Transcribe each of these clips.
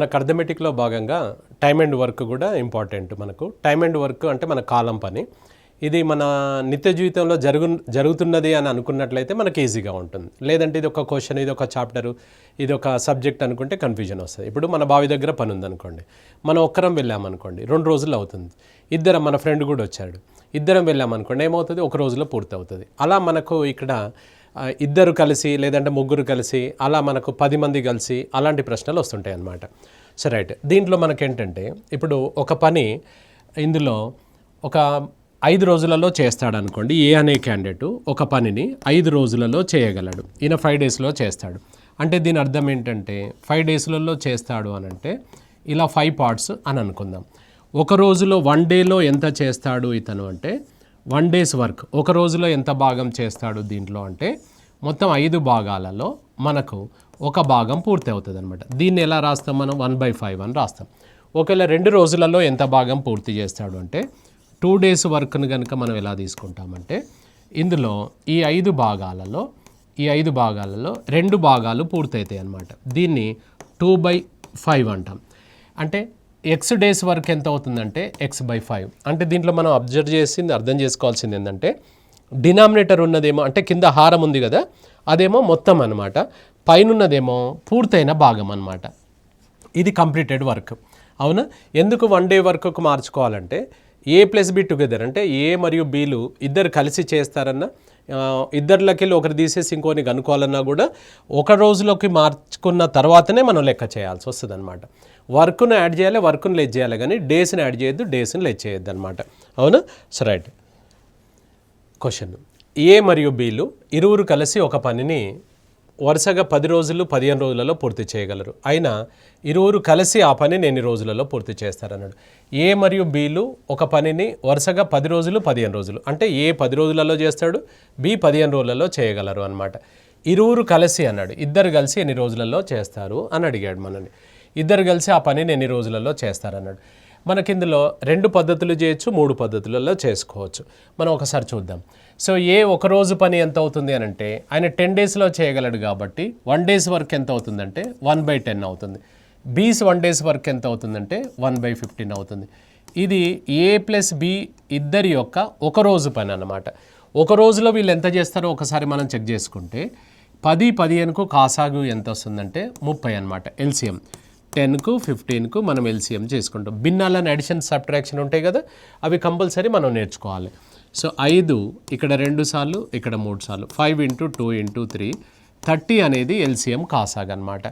మనకు అర్థమెటిక్లో భాగంగా time and work కూడా ఇంపార్టెంట్. మనకు టైమ్ అండ్ వర్క్ అంటే మన కాలం పని. ఇది మన నిత్య జీవితంలో జరుగుతున్నది అని అనుకున్నట్లయితే మనకి ఈజీగా ఉంటుంది. లేదంటే ఇది ఒక క్వశ్చన్, ఇది ఒక చాప్టరు, ఇది ఒక సబ్జెక్ట్ అనుకుంటే కన్ఫ్యూజన్ వస్తుంది. ఇప్పుడు మన బావి దగ్గర పని ఉందనుకోండి, మనం ఒక్కరం వెళ్ళామనుకోండి 2 రోజులు అవుతుంది. ఇద్దరం, మన ఫ్రెండ్ కూడా వచ్చాడు, ఇద్దరం వెళ్ళామనుకోండి ఏమవుతుంది, ఒక రోజులో పూర్తి అవుతుంది. అలా మనకు ఇక్కడ ఇద్దరు కలిసి లేదంటే ముగ్గురు కలిసి అలా మనకు 10 మంది కలిసి అలాంటి ప్రశ్నలు వస్తుంటాయి అన్నమాట. సో రైట్, దీంట్లో మనకేంటంటే ఇప్పుడు ఒక పని ఇందులో ఒక 5 రోజులలో చేస్తాడనుకోండి. ఏ అనే క్యాండిడేట్ ఒక పనిని 5 రోజులలో చేయగలడు. ఈయన 5 డేస్లో చేస్తాడు. అంటే దీని అర్థం ఏంటంటే 5 డేస్లలో చేస్తాడు అని అంటే ఇలా 5 పార్ట్స్ అని అనుకుందాం. ఒక రోజులో 1 డేలో ఎంత చేస్తాడు ఇతను అంటే 1 డేస్ వర్క్. ఒక రోజులో ఎంత భాగం చేస్తాడు దీంట్లో అంటే మొత్తం 5 భాగాలలో మనకు ఒక భాగం పూర్తి అవుతుంది అనమాట. దీన్ని ఎలా రాస్తాం మనం? 1/5 అని రాస్తాం. ఒకవేళ 2 రోజులలో ఎంత భాగం పూర్తి చేస్తాడు అంటే 2 డేస్ వర్క్ను కనుక మనం ఎలా తీసుకుంటామంటే ఇందులో ఈ 5 భాగాలలో 2 భాగాలు పూర్తవుతాయి అన్నమాట. దీన్ని 2/5 అంటాం. అంటే ఎక్స్ డేస్ వర్క్ ఎంత అవుతుందంటే x/5. అంటే దీంట్లో మనం అబ్జర్వ్ చేసింది, అర్థం చేసుకోవాల్సింది ఏంటంటే డినామినేటర్ ఉన్నదేమో అంటే కింద హారం ఉంది కదా, అదేమో మొత్తం అనమాట, పైనున్నదేమో పూర్తయిన భాగం అనమాట. ఇది కంప్లీటెడ్ వర్క్. అవునా? ఎందుకు 1 డే వర్క్కు మార్చుకోవాలంటే A+B టుగెదర్ అంటే ఏ మరియు బీలు ఇద్దరు కలిసి చేస్తారన్నా, ఇద్దరిలోకి ఒకరు తీసేసి ఇంకోని కనుక్కోవాలన్నా కూడా ఒక రోజులోకి మార్చుకున్న తర్వాతనే మనం లెక్క చేయాల్సి వస్తుంది అనమాట. వర్క్ను యాడ్ చేయాలి, వర్క్ను లెజ్ చేయాలి, కానీ డేస్ని యాడ్ చేయొద్దు, డేస్ని లెజ్ చేయొద్దు అనమాట. అవునా? So right, question. ఏ మరియు బీలు ఇరువురు కలిసి ఒక పనిని వరుసగా 10 రోజులు 15 రోజులలో పూర్తి చేయగలరు. అయినా ఇరువురు కలిసి ఆ పనిని ఎన్ని రోజులలో పూర్తి చేస్తారన్నాడు. ఏ మరియు బీలు ఒక పనిని వరుసగా 10 రోజులు 15 రోజులు అంటే ఏ 10 రోజులలో చేస్తాడు, బి 15 రోజులలో చేయగలరు అనమాట. ఇరువురు కలిసి అన్నాడు. ఇద్దరు కలిసి ఎన్ని రోజులలో చేస్తారు అని అడిగాడు మనల్ని. ఇద్దరు కలిసి ఆ పనిని ఎన్ని రోజులలో చేస్తారన్నాడు. మనకి ఇందులో 2 పద్ధతులు చేయొచ్చు, 3 పద్ధతులలో చేసుకోవచ్చు. మనం ఒకసారి చూద్దాం. సో ఏ ఒక రోజు పని ఎంత అవుతుంది అని అంటే ఆయన 10 డేస్లో చేయగలడు కాబట్టి 1 డేస్ వర్క్ ఎంత అవుతుందంటే 1/10 అవుతుంది. బీస్ 1 డేస్ వర్క్ ఎంత అవుతుందంటే 1/15 అవుతుంది. ఇది A+B ఇద్దరి యొక్క ఒక రోజు పని అన్నమాట. ఒక రోజులో వీళ్ళు ఎంత చేస్తారో ఒకసారి మనం చెక్ చేసుకుంటే 10, 15కు కాసాగు ఎంత వస్తుందంటే 30 అనమాట. ఎల్సిఎం 10కు 15కు మనం ఎల్సిఎం చేసుకుంటాం. భిన్నాలను అడిషన్ సబ్ట్రాక్షన్ ఉంటాయి కదా, అవి కంపల్సరీ మనం నేర్చుకోవాలి. సో 5 ఇక్కడ 2 సార్లు, ఇక్కడ 3 సార్లు, 5 × 2 × 3 30 అనేది ఎల్సిఎం కాసాగ్ అనమాట.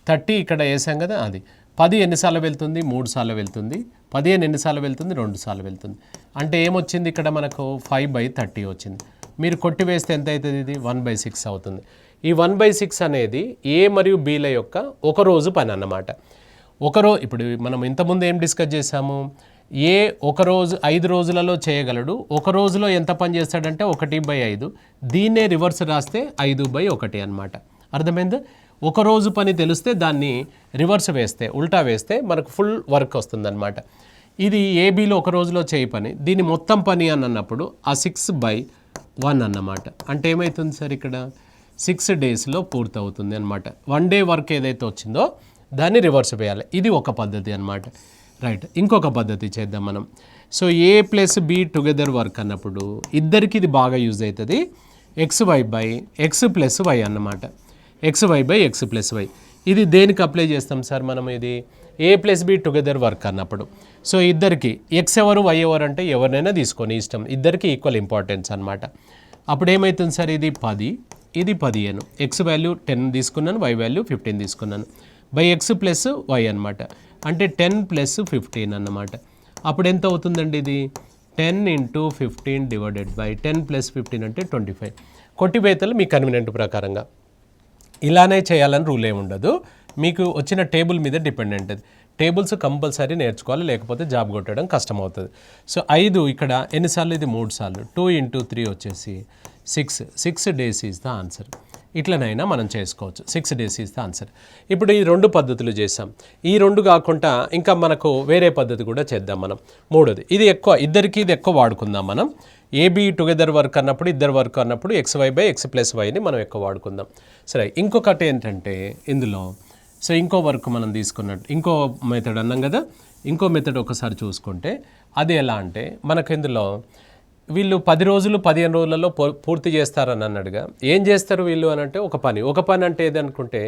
30 ఇక్కడ వేసాం కదా, అది 10 ఎన్నిసార్లు వెళ్తుంది? 3 సార్లు వెళ్తుంది. 15 ఎన్నిసార్లు వెళ్తుంది? 2 సార్లు వెళ్తుంది. అంటే ఏమొచ్చింది ఇక్కడ మనకు 5/30 వచ్చింది. మీరు కొట్టివేస్తే ఎంత అవుతుంది? ఇది 1/6 అవుతుంది. ఈ 1/6 అనేది ఏ మరియు బీల యొక్క ఒక రోజు పని అన్నమాట. ఇప్పుడు మనం ఇంతకుముందు ఏం డిస్కస్ చేసాము? ఏ ఒక రోజు 5 రోజులలో చేయగలడు, ఒక రోజులో ఎంత పని చేస్తాడంటే 1/5. దీన్నే రివర్స్ రాస్తే 5/1 అనమాట. అర్థమైంది? ఒక రోజు పని తెలిస్తే దాన్ని రివర్స్ వేస్తే, ఉల్టా వేస్తే మనకు ఫుల్ వర్క్ వస్తుందన్నమాట. ఇది ఏబీలో ఒక రోజులో చేయి పని, దీని మొత్తం పని అని అన్నప్పుడు ఆ 6/1 అన్నమాట. అంటే ఏమవుతుంది సార్, ఇక్కడ 6 డేస్లో పూర్తవుతుంది అనమాట. 1 డే వర్క్ ఏదైతే వచ్చిందో దాన్ని రివర్స్ వేయాలి. ఇది ఒక పద్ధతి అనమాట. రైట్, ఇంకొక పద్ధతి చేద్దాం మనం. సో A+B టుగెదర్ వర్క్ అన్నప్పుడు ఇద్దరికి ఇది బాగా యూజ్ అవుతుంది. xy/x+y అన్నమాట. xy/x+y ఇది దేనికి అప్లై చేస్తాం సార్ మనం? ఇది A+B టుగెదర్ వర్క్ అన్నప్పుడు. సో ఇద్దరికి ఎక్స్ ఎవరు, వై ఎవరు అంటే ఎవరినైనా తీసుకొని ఇష్టం, ఇద్దరికి ఈక్వల్ ఇంపార్టెన్స్ అనమాట. అప్పుడు ఏమవుతుంది సార్? ఇది 10, ఇది 15. ఎక్స్ వాల్యూ 10 తీసుకున్నాను, వై వాల్యూ 15 తీసుకున్నాను. x+y అనమాట. అంటే 10 + 15 అన్నమాట. అప్పుడు ఎంత అవుతుందండి? ఇది 10 × 15 / 10 + 15 అంటే 25. కొట్టివేతలు మీ కన్వీనియంట్ ప్రకారంగా ఇలానే చేయాలని రూల్ ఏమి ఉండదు. మీకు వచ్చిన టేబుల్ మీద డిపెండెంట్. అది టేబుల్స్ కంపల్సరీ నేర్చుకోవాలి, లేకపోతే జాబ్ కొట్టడం కష్టం అవుతుంది. సో 5 ఇక్కడ ఎన్నిసార్లు? ఇది 3 సార్లు. 2 × 3 వచ్చేసి 6 డేస్ ఈజ్ ద ఆన్సర్. ఇట్లనైనా మనం చేసుకోవచ్చు. 6 డేస్ ఈజ్ ద ఆన్సర్. ఇప్పుడు ఈ 2 పద్ధతులు చేసాం. ఈ 2 కాకుండా ఇంకా మనకు వేరే పద్ధతి కూడా చేద్దాం మనం. 3ది, ఇది ఎక్కువ, ఇద్దరికి ఇది ఎక్కువ వాడుకుందాం మనం. ఏబీ టుగెదర్ వర్క్ అన్నప్పుడు, ఇద్దరు వర్క్ అన్నప్పుడు xy/x+yని మనం ఎక్కువ వాడుకుందాం. సరే, ఇంకొకటి ఏంటంటే ఇందులో సో ఇంకో వర్క్ మనం తీసుకున్నట్టు ఇంకో మెథడ్ అన్నాం కదా, ఇంకో మెథడ్ ఒకసారి చూసుకుంటే అది ఎలా అంటే మనకు ఇందులో వీళ్ళు 10 రోజులు 15 రోజులలో పూర్తి చేస్తారని అన్నాడుగా. ఏం చేస్తారు వీళ్ళు అని అంటే ఒక పని అంటే ఏదనుకుంటే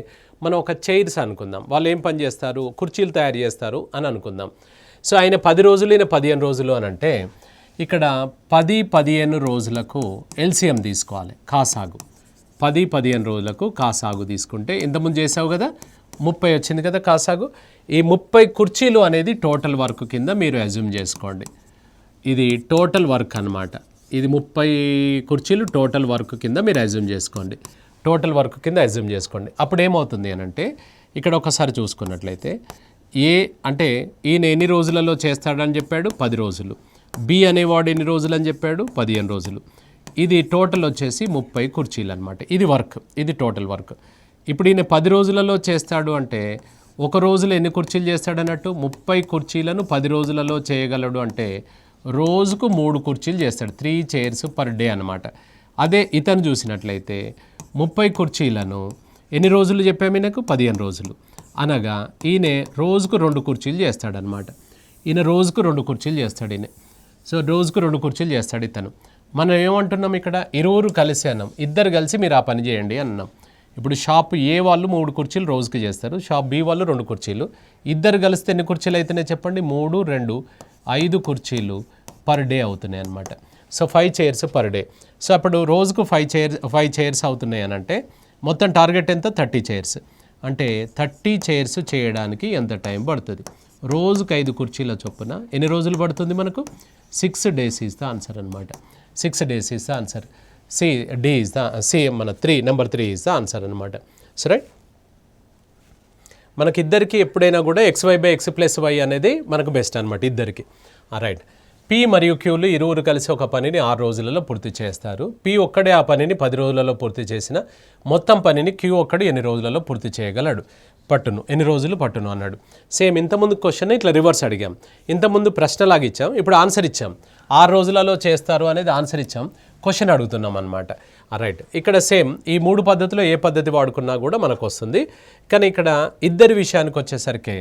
మనం ఒక చైర్స్ అనుకుందాం. వాళ్ళు ఏం పని చేస్తారు, కుర్చీలు తయారు చేస్తారు అని అనుకుందాం. సో ఆయన 10 రోజులు ఈయన 15 రోజులు అని అంటే ఇక్కడ 10-15 రోజులకు ఎల్సిఎం తీసుకోవాలి. కాసాగు 10-15 రోజులకు కాసాగు తీసుకుంటే ఇంతకుముందు చేసావు కదా 30 వచ్చింది కదా కాసాగు. ఈ 30 కుర్చీలు అనేది టోటల్ వర్క్ కింద మీరు అజ్యూమ్ చేసుకోండి. ఇది టోటల్ వర్క్ అనమాట. ఇది 30 కుర్చీలు టోటల్ వర్క్ కింద మీరు అజ్యూమ్ చేసుకోండి. టోటల్ వర్క్ కింద అజ్యూమ్ చేసుకోండి. అప్పుడు ఏమవుతుంది అని అంటే ఇక్కడ ఒకసారి చూసుకున్నట్లయితే ఏ అంటే ఈయన ఎన్ని రోజులలో చేస్తాడని చెప్పాడు 10 రోజులు. బి అనేవాడు ఎన్ని రోజులు అని చెప్పాడు 15 రోజులు. ఇది టోటల్ వచ్చేసి 30 కుర్చీలు అనమాట. ఇది వర్క్, ఇది టోటల్ వర్క్. ఇప్పుడు ఈయన 10 రోజులలో చేస్తాడు అంటే ఒక రోజులో ఎన్ని కుర్చీలు చేస్తాడన్నట్టు 30 కుర్చీలను 10 రోజులలో చేయగలడు అంటే రోజుకు 3 కుర్చీలు చేస్తాడు. 3 చైర్స్ పర్ డే అనమాట. అదే ఇతను చూసినట్లయితే 30 కుర్చీలను ఎన్ని రోజులు చెప్పాము ఈయనకు 15 రోజులు అనగా ఈయన రోజుకు 2 కుర్చీలు చేస్తాడనమాట. ఈయన రోజుకు 2 కుర్చీలు చేస్తాడు ఈయన. సో రోజుకు 2 కుర్చీలు చేస్తాడు ఇతను. మనం ఏమంటున్నాం ఇక్కడ ఇరువురు కలిసి అన్నాం, ఇద్దరు కలిసి మీరు ఆ పని చేయండి అన్నాం. ఇప్పుడు షాప్ ఏ వాళ్ళు 3 కుర్చీలు రోజుకి చేస్తారు, షాప్ బి వాళ్ళు 2 కుర్చీలు. ఇద్దరు కలిస్తే ఎన్ని కుర్చీలు అవుతున్నాయి చెప్పండి, 3, 2, 5 కుర్చీలు పర్ డే అవుతున్నాయి అనమాట. So 5 chairs per day. So అప్పుడు రోజుకు 5 చైర్స్ అవుతున్నాయి అని అంటే మొత్తం టార్గెట్ ఎంత 30 చైర్స్. అంటే 30 చైర్స్ చేయడానికి ఎంత టైం పడుతుంది, రోజుకు 5 కుర్చీల చొప్పున ఎన్ని రోజులు పడుతుంది మనకు 6 days ఈజ్ ద ఆన్సర్ అనమాట. 6 days is the answer. D is the మన నెంబర్ 3 ఈజ్ ద ఆన్సర్ అనమాట. సో రైట్, మనకి ఇద్దరికి ఎప్పుడైనా కూడా XY/X+Y అనేది మనకు బెస్ట్ అనమాట ఇద్దరికి. రైట్, పి మరియు క్యూలు ఇరువురు కలిసి ఒక పనిని 6 రోజులలో పూర్తి చేస్తారు. పి ఒక్కడే ఆ పనిని 10 రోజులలో పూర్తి చేసిన మొత్తం పనిని క్యూ ఒక్కడు ఎన్ని రోజులలో పూర్తి చేయగలడు ఎన్ని రోజులు పట్టును అన్నాడు. సేమ్ ఇంతకుముందు క్వశ్చన్ ఇట్లా రివర్స్ అడిగాం. ఇంతకుముందు ప్రశ్నలాగా ఇచ్చాం, ఇప్పుడు ఆన్సర్ ఇచ్చాం. 6 రోజులలో చేస్తారు అనేది ఆన్సర్ ఇచ్చాం, క్వశ్చన్ అడుగుతున్నాం అనమాట. రైట్, ఇక్కడ సేమ్ ఈ 3 పద్ధతిలో ఏ పద్ధతి వాడుకున్నా కూడా మనకు వస్తుంది. కానీ ఇక్కడ ఇద్దరి విషయానికి వచ్చేసరికి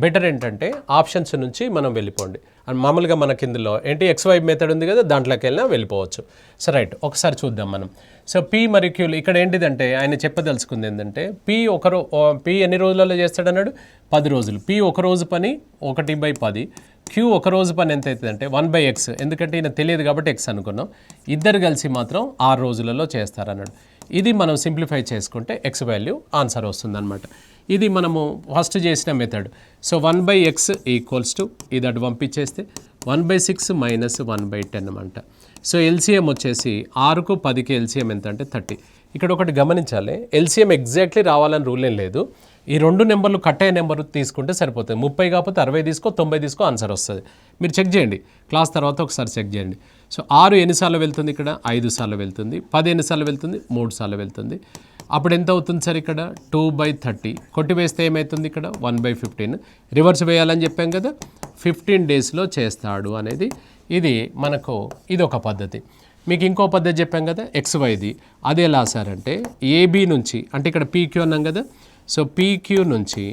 బెటర్ ఏంటంటే ఆప్షన్స్ నుంచి మనం వెళ్ళిపోండి. అండ్ మామూలుగా మనకి ఇందులో ఏంటి XY మెథడ్ ఉంది కదా, దాంట్లోకి వెళ్ళినా వెళ్ళిపోవచ్చు. సో రైట్, ఒకసారి చూద్దాం మనం. సో పి మరియు క్యూలు ఇక్కడ ఏంటిదంటే ఆయన చెప్పదలుచుకుంది ఏంటంటే పి ఎన్ని రోజులలో చేస్తాడన్నాడు 10 రోజులు. పి ఒక రోజు పని 1/10. క్యూ ఒక రోజు పని ఎంత అవుతుందంటే 1/x. ఎందుకంటే ఈయన తెలియదు కాబట్టి x అనుకున్నాం. ఇద్దరు కలిసి మాత్రం 6 రోజులలో చేస్తారన్నాడు. ఇది మనం సింప్లిఫై చేసుకుంటే x వాల్యూ ఆన్సర్ వస్తుందన్నమాట. ఇది మనము ఫస్ట్ చేసిన method. So 1/x equals to ఇది అటు పంపించేస్తే 1/6 మైనస్ 1/10 అనమాట. సో ఎల్సిఎం వచ్చేసి 6కు 10కి ఎల్సిఎం ఎంత అంటే 30. ఇక్కడ ఒకటి గమనించాలి, ఎల్సిఎం ఎగ్జాక్ట్లీ రావాలని రూల్ ఏం లేదు. ఈ 2 నెంబర్లు కట్ అయ్యే నెంబర్ తీసుకుంటే సరిపోతుంది. 30 కాకపోతే 60 తీసుకో, 90 తీసుకో, ఆన్సర్ వస్తుంది. మీరు చెక్ చేయండి, క్లాస్ తర్వాత ఒకసారి చెక్ చేయండి. సో 6 ఎన్నిసార్లు వెళ్తుంది ఇక్కడ 5 సార్లు వెళ్తుంది. 10 ఎన్నిసార్లు వెళ్తుంది 3 సార్లు వెళ్తుంది. అప్పుడు ఎంత అవుతుంది సార్ ఇక్కడ 2/30. కొట్టివేస్తే ఏమవుతుంది ఇక్కడ 1/15. రివర్స్ వేయాలని చెప్పాం కదా, 15 డేస్లో చేస్తాడు అనేది ఇది మనకు ఇది ఒక పద్ధతి. మీకు ఇంకో పద్ధతి చెప్పాం కదా XYది, అది ఎలా సార్ అంటే ఏబీ నుంచి అంటే ఇక్కడ పీక్యూ అన్నాం కదా. సో పీక్యూ నుంచి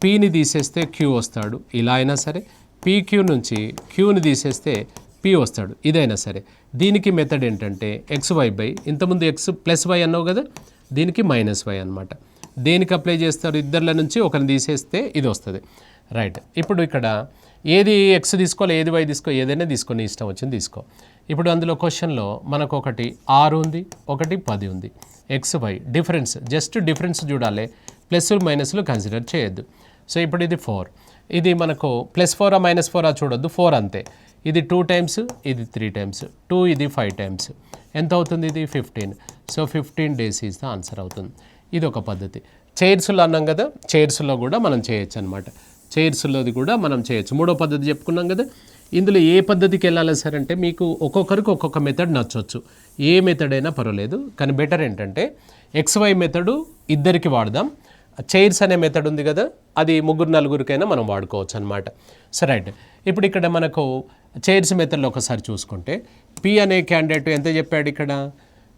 పీని తీసేస్తే క్యూ వస్తాడు, ఇలా అయినా సరే. పీక్యూ నుంచి క్యూని తీసేస్తే పీ వస్తాడు, ఇదైనా సరే. దీనికి మెథడ్ ఏంటంటే XY/, ఇంతకుముందు X+Y అన్నావు కదా, దీనికి -Y అనమాట. దేనికి అప్లై చేస్తారు, ఇద్దర్ల నుంచి ఒకరిని తీసేస్తే ఇది వస్తుంది. రైట్, ఇప్పుడు ఇక్కడ ఏది X తీసుకోవాలి ఏది Y తీసుకో, ఏదైనా తీసుకొని ఇష్టం వచ్చింది తీసుకో. ఇప్పుడు అందులో క్వశ్చన్లో మనకు ఒకటి 6 ఉంది, ఒకటి 10 ఉంది. XY డిఫరెన్స్, జస్ట్ డిఫరెన్స్ చూడాలి, ప్లస్లు మైనస్లు కన్సిడర్ చేయొద్దు. సో ఇప్పుడు ఇది 4, ఇది మనకు +4 -4 చూడొద్దు, 4 అంతే. ఇది 2 టైమ్స్, ఇది 3 టైమ్స్, 2 ఇది 5 టైమ్స్. ఎంత అవుతుంది ఇది 15. So 15 days is the answer అవుతుంది. ఇది ఒక పద్ధతి. చైర్స్లో అన్నాం కదా, చైర్స్లో కూడా మనం చేయొచ్చు అనమాట. చైర్స్లోది కూడా మనం చేయొచ్చు. మూడో పద్ధతి చెప్పుకున్నాం కదా. ఇందులో ఏ పద్ధతికి వెళ్ళాలి సార్ అంటే మీకు ఒక్కొక్కరికి ఒక్కొక్క మెథడ్ నచ్చవచ్చు, ఏ మెథడ్ అయినా పర్వాలేదు. కానీ బెటర్ ఏంటంటే XY మెథడు ఇద్దరికి వాడదాం. చైర్స్ అనే మెథడ్ ఉంది కదా, అది 3-4కైనా మనం వాడుకోవచ్చు అనమాట. సరే రైట్, ఇప్పుడు ఇక్కడ మనకు చైర్స్ మెథడ్లో ఒకసారి చూసుకుంటే పి అనే క్యాండిడేట్ ఎంత చెప్పాడు ఇక్కడ,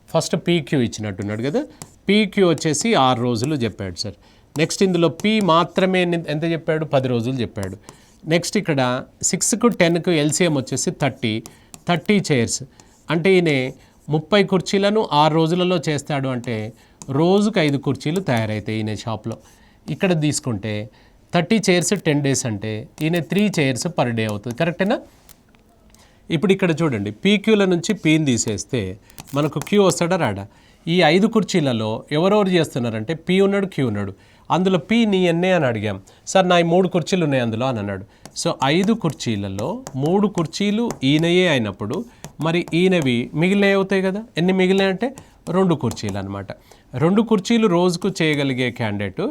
ఫస్ట్ పీక్యూ ఇచ్చినట్టున్నాడు కదా. పీక్యూ వచ్చేసి 6 రోజులు చెప్పాడు సార్. నెక్స్ట్ ఇందులో పి మాత్రమే ఎంత చెప్పాడు, 10 రోజులు చెప్పాడు. నెక్స్ట్ ఇక్కడ 6కు 10కు ఎల్సిఎం వచ్చేసి 30 చైర్స్. అంటే ఈయన 30 కుర్చీలను 6 రోజులలో చేస్తాడు. అంటే రోజుకు 5 కుర్చీలు తయారవుతాయి ఈయన షాప్లో. ఇక్కడ తీసుకుంటే 30 చైర్స్ 10 డేస్ అంటే ఈయన 3 చైర్స్ పర్ డే అవుతుంది. కరెక్టేనా? ఇప్పుడు ఇక్కడ చూడండి, పీక్యూల నుంచి పీని తీసేస్తే మనకు క్యూ వస్తాడా రాడా? ఈ 5 కుర్చీలలో ఎవరెవరు చేస్తున్నారంటే పీ ఉన్నాడు, క్యూ ఉన్నాడు. అందులో పీ నీ ఎన్నే అని అడిగాం. సార్ నా 3 కుర్చీలు ఉన్నాయి అందులో అని అన్నాడు. సో 5 కుర్చీలలో 3 కుర్చీలు ఈయనయే అయినప్పుడు మరి ఈయనవి మిగిలినవి అవుతాయి కదా. ఎన్ని మిగిలినాయి అంటే 2 కుర్చీలు అనమాట. 2 కుర్చీలు రోజుకు చేయగలిగే క్యాండిడేట్.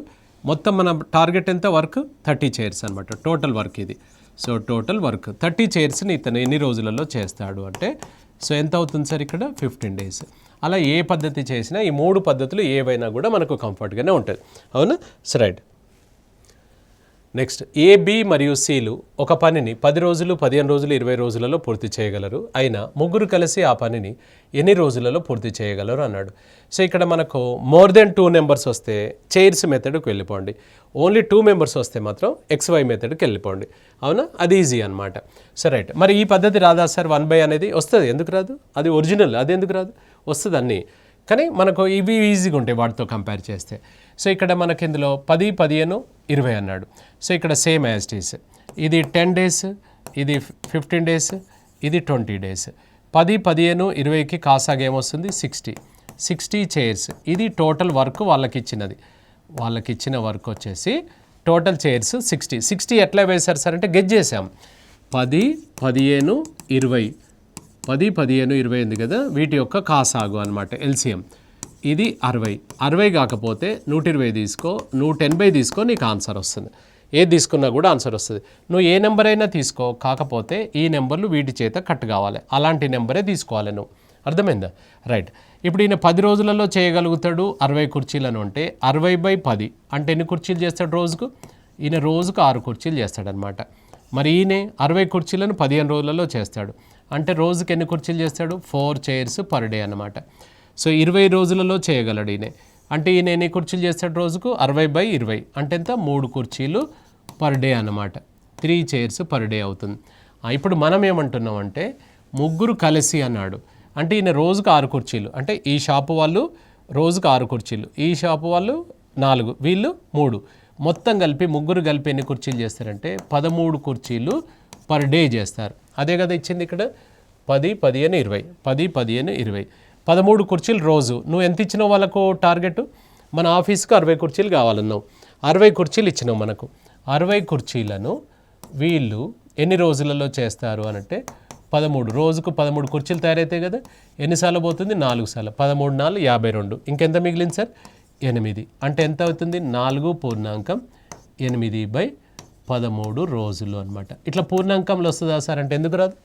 మొత్తం మన టార్గెట్ ఎంత వర్క్ 30 చైర్స్ అనమాట. టోటల్ వర్క్ ఇది. సో టోటల్ వర్క్ 30 చైర్స్ని ఇతను ఎన్ని రోజులలో చేస్తాడు అంటే సో ఎంత అవుతుంది సార్ ఇక్కడ 15 డేస్. అలా ఏ పద్ధతి చేసినా ఈ 3 పద్ధతులు ఏవైనా కూడా మనకు కంఫర్ట్గానే ఉంటుంది. అవునా? So right. నెక్స్ట్ ఏ, బి మరియు సిలు ఒక పనిని 10 రోజులు, 15 రోజులు, 20 రోజులలో పూర్తి చేయగలరు. అయినా ముగ్గురు కలిసి ఆ పనిని ఎన్ని రోజులలో పూర్తి చేయగలరు అన్నాడు. సో ఇక్కడ మనకు మోర్ దెన్ 2 నెంబర్స్ వస్తే చైర్స్ మెథడ్కి వెళ్ళిపోండి. ఓన్లీ 2 మెంబర్స్ వస్తే మాత్రం XY మెథడ్కి వెళ్ళిపోండి. అవునా? అది ఈజీ అనమాట. So right. మరి ఈ పద్ధతి రాదా సార్ 1/, అనేది వస్తుంది. ఎందుకు రాదు? అది ఒరిజినల్, అది ఎందుకు రాదు? వస్తుంది అన్నీ. కానీ మనకు ఇవి ఈజీగా ఉంటాయి వాటితో కంపేర్ చేస్తే. సో ఇక్కడ మనకి ఇందులో 10, 15, 20 అన్నాడు. సో ఇక్కడ సేమ్ యాజ్ ఇట్ ఈస్. ఇది 10 డేస్, ఇది 15 డేస్, ఇది 20 డేస్. 10, 15, 20కి కాసాగా ఏమొస్తుంది 60 చైర్స్. ఇది టోటల్ వర్క్ వాళ్ళకి ఇచ్చినది. వాళ్ళకి ఇచ్చిన వర్క్ వచ్చేసి టోటల్ చైర్స్ 60 ఎట్లా వేశారు సార్ అంటే గెజ్ చేసాం. 10, 15, 20 10, 15, 20 ఉంది కదా, వీటి యొక్క కాసాగు అనమాట ఎల్సిఎం. ఇది 60 కాకపోతే 120 తీసుకో, 180 తీసుకో, నీకు ఆన్సర్ వస్తుంది. ఏది తీసుకున్నా కూడా ఆన్సర్ వస్తుంది. నువ్వు ఏ నెంబర్ అయినా తీసుకో, కాకపోతే ఈ నెంబర్లు వీటి చేత కట్ కావాలి. అలాంటి నెంబరే తీసుకోవాలి నువ్వు. అర్థమైందా? రైట్. ఇప్పుడు ఈయన 10 రోజులలో చేయగలుగుతాడు 60 కుర్చీలను అంటే 60/10 అంటే ఎన్ని కుర్చీలు చేస్తాడు రోజుకు? ఈయన రోజుకు 6 కుర్చీలు చేస్తాడనమాట. మరి ఈయన 60 కుర్చీలను 15 రోజులలో చేస్తాడు. అంటే రోజుకి ఎన్ని కుర్చీలు చేస్తాడు? 4 చైర్స్ పర్ డే అనమాట. సో 20 రోజులలో చేయగలడు ఈయన. అంటే ఈయన ఎన్ని కుర్చీలు చేస్తాడు రోజుకు? 60/20 అంటే ఎంత? 3 కుర్చీలు పర్ డే అన్నమాట. 3 చైర్స్ పర్ డే అవుతుంది. ఇప్పుడు మనం ఏమంటున్నాం అంటే ముగ్గురు కలిసి అన్నాడు. అంటే ఈయన రోజుకు 6 కుర్చీలు. అంటే ఈ షాపు వాళ్ళు రోజుకు 6 కుర్చీలు, ఈ షాపు వాళ్ళు 4, వీళ్ళు 3, మొత్తం కలిపి ముగ్గురు కలిపి ఎన్ని కుర్చీలు చేస్తారంటే 13 కుర్చీలు పర్ డే చేస్తారు. అదే కదా ఇచ్చింది ఇక్కడ 10, 15, 20 10, 15, 20 13 కుర్చీలు రోజు. నువ్వు ఎంత ఇచ్చినావు వాళ్ళకు టార్గెట్? మన ఆఫీస్కి 60 కుర్చీలు కావాలన్నావు. 60 కుర్చీలు ఇచ్చినావు మనకు. 60 కుర్చీలను వీళ్ళు ఎన్ని రోజులలో చేస్తారు అనంటే 13. రోజుకు 13 కుర్చీలు తయారైతాయి కదా. ఎన్నిసార్లు పోతుంది? 4 సార్లు. 13 4 52. ఇంకెంత మిగిలింది సార్? 8. అంటే ఎంత అవుతుంది? 4/8/13 రోజులు అనమాట. ఇట్లా పూర్ణాంకంలో వస్తుందా సార్ అంటే ఎందుకు రాదు?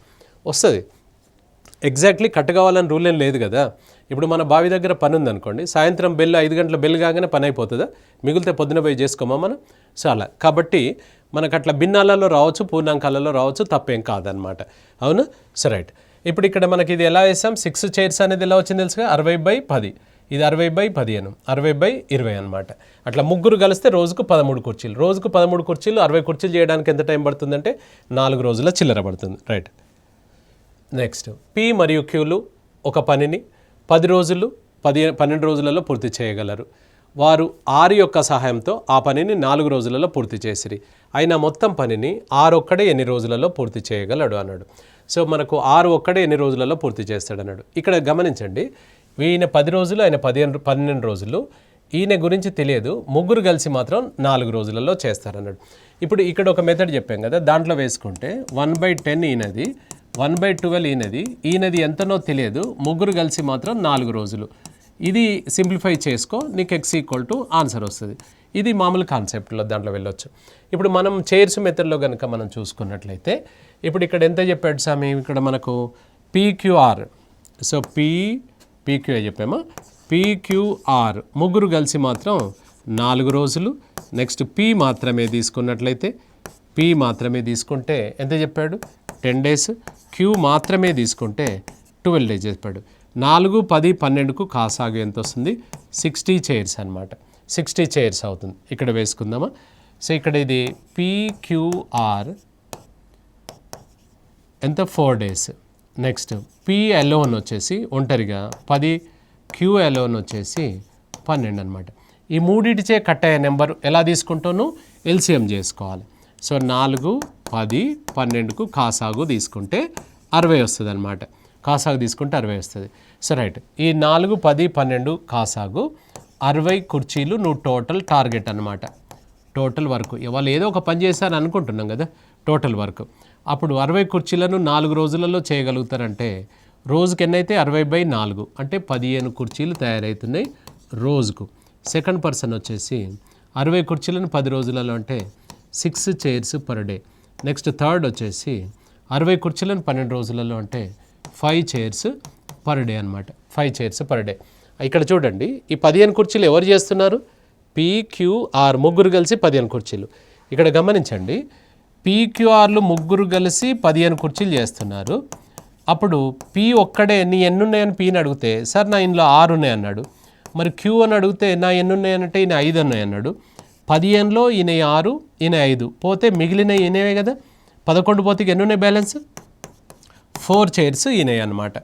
వస్తుంది. ఎగ్జాక్ట్లీ కట్ కావాలని రూల్ ఏం లేదు కదా. ఇప్పుడు మన బావి దగ్గర పని ఉందనుకోండి, సాయంత్రం 5 గంటల బెల్ కాగానే పని అయిపోతుందా? మిగిలితే పొద్దున పోయి చేసుకోమా మనం? చాలా. కాబట్టి మనకు అట్లా భిన్నాలలో రావచ్చు, పూర్ణాంకాలలో రావచ్చు, తప్పేం కాదనమాట. అవును? So right. ఇప్పుడు ఇక్కడ మనకి ఇది ఎలా వేసాం? 6 చైర్స్ అనేది ఎలా వచ్చింది తెలుసుగా? 60/10. ఇది 60/15, 60/20 అనమాట. అట్లా ముగ్గురు కలిస్తే రోజుకు 13 కుర్చీలు. రోజుకు 13 కుర్చీలు, 60 కుర్చీలు చేయడానికి ఎంత టైం పడుతుందంటే 4 రోజుల చిల్లర పడుతుంది. రైట్. నెక్స్ట్ పి మరియు క్యూలు ఒక పనిని 10 రోజులు, 12 రోజులలో పూర్తి చేయగలరు. వారు 6 యొక్క సహాయంతో ఆ పనిని 4 రోజులలో పూర్తి చేసిరి. అయినా మొత్తం పనిని 6 ఒక్కడే ఎన్ని రోజులలో పూర్తి చేయగలడు అన్నాడు. సో మనకు 6 ఒక్కడే ఎన్ని రోజులలో పూర్తి చేస్తాడు అన్నాడు. ఇక్కడ గమనించండి, ఈయన 10 రోజులు, ఆయన 12 రోజులు. ఈయన గురించి తెలియదు, ముగ్గురు కలిసి మాత్రం 4 రోజులలో చేస్తారన్నాడు. ఇప్పుడు ఇక్కడ ఒక మెథడ్ చెప్పాం కదా, దాంట్లో వేసుకుంటే 1/10 ఈయనది, 1/12 ఈయనది ఎంతనో తెలియదు, ముగ్గురు కలిసి మాత్రం 4 రోజులు. ఇది సింప్లిఫై చేసుకో, నీకు x ఆన్సర్ వస్తుంది. ఇది మామూలు కాన్సెప్ట్లో దాంట్లో వెళ్ళొచ్చు. ఇప్పుడు మనం చైర్స్ మెథడ్లో కనుక మనం చూసుకున్నట్లయితే ఇప్పుడు ఇక్కడ ఎంత చెప్పాడు స్వామి? ఇక్కడ మనకు PQR. So PQA చెప్పామా? PQR ముగ్గురు కలిసి మాత్రం 4 రోజులు. నెక్స్ట్ P మాత్రమే తీసుకున్నట్లయితే, P మాత్రమే తీసుకుంటే ఎంత చెప్పాడు? 10 డేస్. Q మాత్రమే తీసుకుంటే 12 డేస్ చెప్పాడు. 4, 10, 12కు కాసాగు ఎంత వస్తుంది? 60 చైర్స్ అనమాట. 60 చైర్స్ అవుతుంది. ఇక్కడ వేసుకుందామా. సో ఇక్కడ ఇది PQR ఎంత 4 days. నెక్స్ట్ P alone వచ్చేసి ఒంటరిగా 10, Q alone వచ్చేసి 12 అనమాట. ఈ మూడిటిచే కట్ అయ్యే నెంబర్ ఎలా తీసుకుంటాను, ఎల్సిఎం చేసుకోవాలి. సో 4, 10, 12కు కాసాగు తీసుకుంటే 60 వస్తుంది అనమాట. కాసాగు తీసుకుంటే 60 వస్తుంది. సో రైట్, ఈ 4, 10, 12 కాసాగు 60 కుర్చీలు నువ్వు టోటల్ టార్గెట్ అనమాట. టోటల్ వర్క్ ఇవాళ ఏదో ఒక పని చేశారని అనుకుంటున్నాం కదా, టోటల్ వర్క్. అప్పుడు 60 కుర్చీలను 4 రోజులలో చేయగలుగుతారంటే రోజుకి ఎన్నైతే 60/4 అంటే 15 కుర్చీలు తయారవుతున్నాయి రోజుకు. సెకండ్ పర్సన్ వచ్చేసి 60 కుర్చీలను 10 రోజులలో అంటే 6 chairs per day. Next third వచ్చేసి 60 కుర్చీలను 12 రోజులలో అంటే 5 చైర్స్ పర్ డే అనమాట. 5 చైర్స్ పర్ డే. ఇక్కడ చూడండి, ఈ 15 కుర్చీలు ఎవరు చేస్తున్నారు, PQR ముగ్గురు కలిసి 15 కుర్చీలు. ఇక్కడ గమనించండి, PQRలు ముగ్గురు కలిసి 15 కుర్చీలు చేస్తున్నారు. అప్పుడు P ఒక్కడే నీ ఎన్ని ఉన్నాయని Pని అడిగితే సార్ నా ఇందులో 6 ఉన్నాయి అన్నాడు. మరి Q అని అడిగితే నా ఎన్ని ఉన్నాయనంటే ఈయన 5 ఉన్నాయి అన్నాడు. 15లో ఈయన 6, ఈయన 5 పోతే మిగిలిన ఈయనవే కదా. 11 పోతే ఎన్ని ఉన్నాయి బ్యాలెన్స్, 4 చైర్స్ ఈయనవి అనమాట.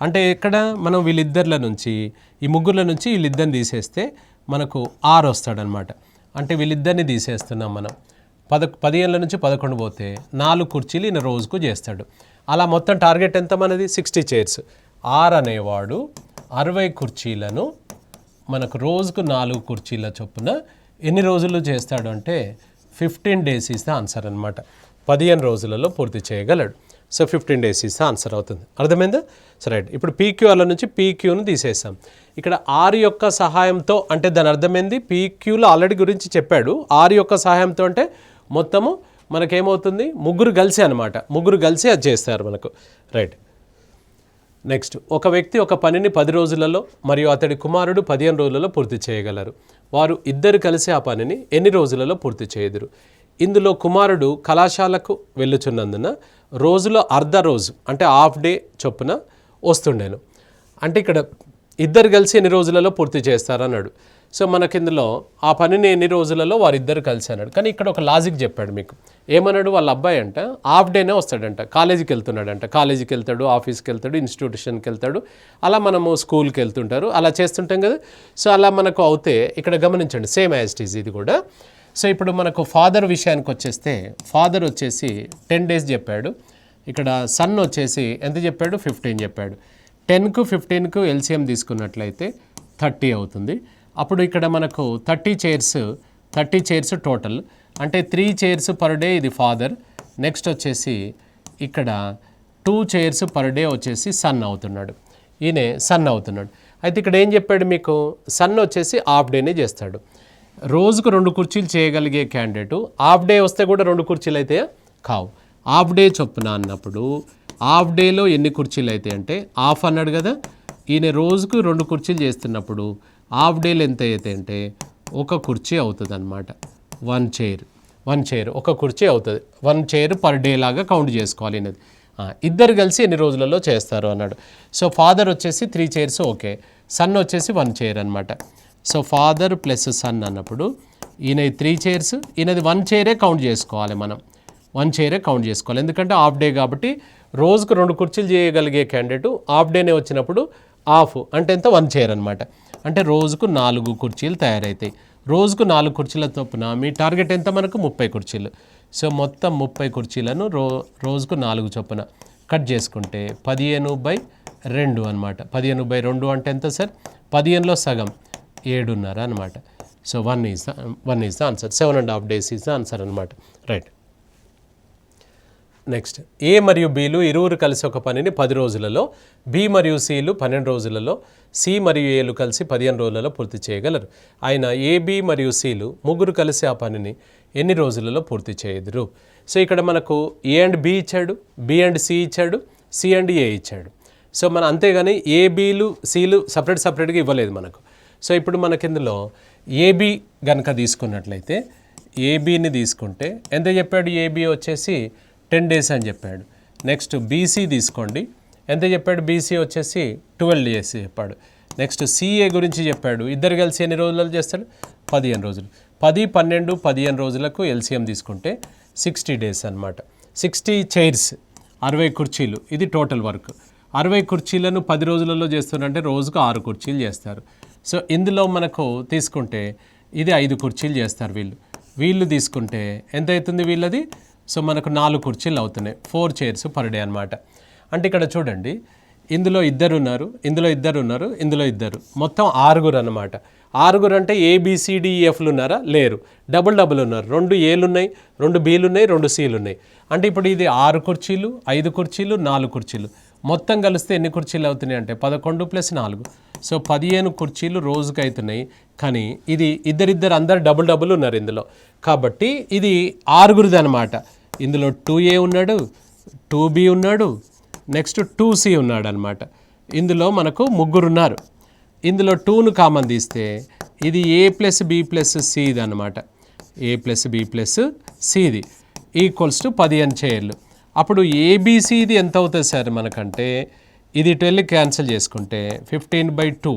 అంటే ఇక్కడ మనం వీళ్ళిద్దరిల నుంచి, ఈ ముగ్గురుల నుంచి వీళ్ళిద్దరిని తీసేస్తే మనకు 6 వస్తాడనమాట. అంటే వీళ్ళిద్దరిని తీసేస్తున్నాం మనం. 15 నుంచి 11 పోతే 4 కుర్చీలు ఈయన రోజుకు చేస్తాడు. అలా మొత్తం టార్గెట్ ఎంత మనది, 60 చైర్స్. R అనేవాడు 60 కుర్చీలను మనకు రోజుకు 4 కుర్చీల చొప్పున ఎన్ని రోజుల్లో చేస్తాడు అంటే 15 days ఈస్ ద ఆన్సర్ అనమాట. 15 రోజులలో పూర్తి చేయగలడు. So 15 days is the answer అవుతుంది. అర్థమైందా? సరే, ఇప్పుడు PQRల నుంచి PQను తీసేసాం. ఇక్కడ R యొక్క సహాయంతో అంటే దాని అర్థమైంది, PQలో ఆల్రెడీ గురించి చెప్పాడు. R యొక్క సహాయంతో అంటే మొత్తము మనకేమవుతుంది, ముగ్గురు కలిసి అనమాట. ముగ్గురు కలిసి అది చేస్తారు మనకు. రైట్. నెక్స్ట్, ఒక వ్యక్తి ఒక పనిని 10 రోజులలో మరియు అతడి కుమారుడు 15 రోజులలో పూర్తి చేయగలరు. వారు ఇద్దరు కలిసి ఆ పనిని ఎన్ని రోజులలో పూర్తి చేయదురు? ఇందులో కుమారుడు కళాశాలకు వెళ్ళుచున్నందున రోజులో అర్ధ రోజు అంటే హాఫ్ డే చొప్పున వస్తుండేను. అంటే ఇక్కడ ఇద్దరు కలిసి ఎన్ని రోజులలో పూర్తి చేస్తారన్నాడు. సో మనకి ఇందులో ఆ పనిని ఎన్ని రోజులలో వారిద్దరు కలిసి అన్నాడు. కానీ ఇక్కడ ఒక లాజిక్ చెప్పాడు మీకు. ఏమన్నాడు, వాళ్ళ అబ్బాయి అంట హాఫ్ డేనే వస్తాడంట, కాలేజీకి వెళ్తున్నాడంట. కాలేజీకి వెళ్తాడు, ఆఫీస్కి వెళ్తాడు, ఇన్స్టిట్యూషన్కి వెళ్తాడు, అలా మనము స్కూల్కి వెళ్తుంటారు, అలా చేస్తుంటాం కదా. సో అలా మనకు అవుతే ఇక్కడ గమనించండి, సేమ్ యాజ్ ఇట్ ఈజ్ ఇది కూడా. సో ఇప్పుడు మనకు ఫాదర్ విషయానికి వచ్చేస్తే, ఫాదర్ వచ్చేసి 10 days చెప్పాడు. ఇక్కడ సన్ వచ్చేసి ఎంత చెప్పాడు, 15 చెప్పాడు. 10కు 15కు ఎల్సిఎం తీసుకున్నట్లయితే 30 అవుతుంది. అప్పుడు ఇక్కడ మనకు 30 చైర్స్ టోటల్ అంటే 3 చైర్స్ పర్ డే ఇది ఫాదర్. నెక్స్ట్ వచ్చేసి ఇక్కడ 2 చైర్స్ పర్ డే వచ్చేసి సన్ అవుతున్నాడు. ఈయనే సన్ అవుతున్నాడు. అయితే ఇక్కడ ఏం చెప్పాడు మీకు, సన్ వచ్చేసి హాఫ్ డేనే చేస్తాడు. రోజుకు 2 కుర్చీలు చేయగలిగే క్యాండిడేటు హాఫ్ డే వస్తే కూడా 2 కుర్చీలు అయితే కావు. హాఫ్ డే చొప్పున అన్నప్పుడు హాఫ్ డేలో ఎన్ని కుర్చీలు అయితే అంటే హాఫ్ అన్నాడు కదా. ఈయన రోజుకు 2 కుర్చీలు చేస్తున్నప్పుడు హాఫ్ డేలు ఎంత అయితే అంటే 1 కుర్చీ అవుతుంది అనమాట. 1 చైర్ ఒక కుర్చీ అవుతుంది. 1 చైర్ పర్ డే లాగా కౌంట్ చేసుకోవాలి అనేది. ఇద్దరు కలిసి ఎన్ని రోజులలో చేస్తారు అన్నాడు. సో ఫాదర్ వచ్చేసి 3 చైర్స్ ఓకే, సన్ వచ్చేసి 1 చైర్ అనమాట. సో ఫాదర్ ప్లస్ సన్ అన్నప్పుడు ఈయన 3 చైర్స్, ఈయనది 1 చైరే కౌంట్ చేసుకోవాలి మనం. 1 చైరే కౌంట్ చేసుకోవాలి, ఎందుకంటే హాఫ్ డే కాబట్టి. రోజుకు 2 కుర్చీలు చేయగలిగే క్యాండిడేట్ హాఫ్ డేనే వచ్చినప్పుడు హాఫ్ అంటే ఎంత, 1 చైర్ అనమాట. అంటే రోజుకు 4 కుర్చీలు తయారవుతాయి. రోజుకు 4 కుర్చీల చొప్పున మీ టార్గెట్ ఎంత మనకు 30 కుర్చీలు. సో మొత్తం 30 కుర్చీలను రోజుకు 4 చొప్పున కట్ చేసుకుంటే 15/2 అనమాట. 15/2 అంటే ఎంత సార్, 15లో సగం 7.5 అనమాట. So 1 is the answer. 7.5 days is the answer అనమాట. రైట్. నెక్స్ట్, ఏ మరియు బీలు ఇరువురు కలిసి ఒక పనిని 10 రోజులలో, బి మరియు సిలు 12 రోజులలో, సి మరియు ఏలు కలిసి 15 రోజులలో పూర్తి చేయగలరు. ఆయన ఏబి మరియు సిలు ముగ్గురు కలిసి ఆ పనిని ఎన్ని రోజులలో పూర్తి చేయదురు? సో ఇక్కడ మనకు ఏ అండ్ బి ఇచ్చాడు, బి అండ్ సి ఇచ్చాడు, సి అండ్ ఏ ఇచ్చాడు. సో మన అంతేగాని ఏబీలు సిలు సపరేట్గా ఇవ్వలేదు మనకు. సో ఇప్పుడు మనకి ఇందులో ఏబి కనుక తీసుకున్నట్లయితే, ఏబిని తీసుకుంటే ఎంత చెప్పాడు, ఏబి వచ్చేసి 10 days అని చెప్పాడు. నెక్స్ట్ బీసీ తీసుకోండి, ఎంత చెప్పాడు, బీసీ వచ్చేసి 12 days చెప్పాడు. నెక్స్ట్ సిఏ గురించి చెప్పాడు, ఇద్దరు కలిసి ఎన్ని రోజులలో చేస్తాడు, 15 రోజులు. 10, 12, 15 రోజులకు ఎల్సిఎం తీసుకుంటే 60 డేస్ అనమాట. 60 చైర్స్, 60 కుర్చీలు, ఇది టోటల్ వర్క్. 60 కుర్చీలను 10 రోజులలో చేస్తున్నారంటే రోజుకు 6 కుర్చీలు చేస్తారు. సో ఇందులో మనకు తీసుకుంటే ఇది 5 కుర్చీలు చేస్తారు వీళ్ళు తీసుకుంటే ఎంత అవుతుంది వీళ్ళది? సో మనకు 4 కుర్చీలు అవుతున్నాయి, 4 చైర్స్ పర్ డే అనమాట. అంటే ఇక్కడ చూడండి, ఇందులో ఇద్దరు ఉన్నారు, ఇందులో ఇద్దరు, మొత్తం 6 అనమాట. 6 అంటే ABCDEFలు ఉన్నారా? లేరు. డబుల్ ఉన్నారు. 2 Aలు ఉన్నాయి, 2 Bలు ఉన్నాయి, 2 Cలు ఉన్నాయి. అంటే ఇప్పుడు ఇది 6 కుర్చీలు, 5 కుర్చీలు, 4 కుర్చీలు, మొత్తం కలిస్తే ఎన్ని కుర్చీలు అవుతున్నాయి అంటే 11 + 4, సో 15 కుర్చీలు రోజుకి అవుతున్నాయి. కానీ ఇది ఇద్దరిద్దరు అందరు డబుల్ ఉన్నారు ఇందులో, కాబట్టి ఇది 6 అనమాట. ఇందులో 2A ఉన్నాడు, 2B ఉన్నాడు, నెక్స్ట్ 2C ఉన్నాడు అనమాట. ఇందులో మనకు 3 ఉన్నారు. ఇందులో 2ను కామన్ తీస్తే ఇది A + B + C ఇది అనమాట. A + B + C ఇది ఈక్వల్స్ టు 15 చైర్లు. అప్పుడు ABCది ఎంత అవుతుంది సార్ మనకంటే, ఇది 12 క్యాన్సిల్ చేసుకుంటే 15/2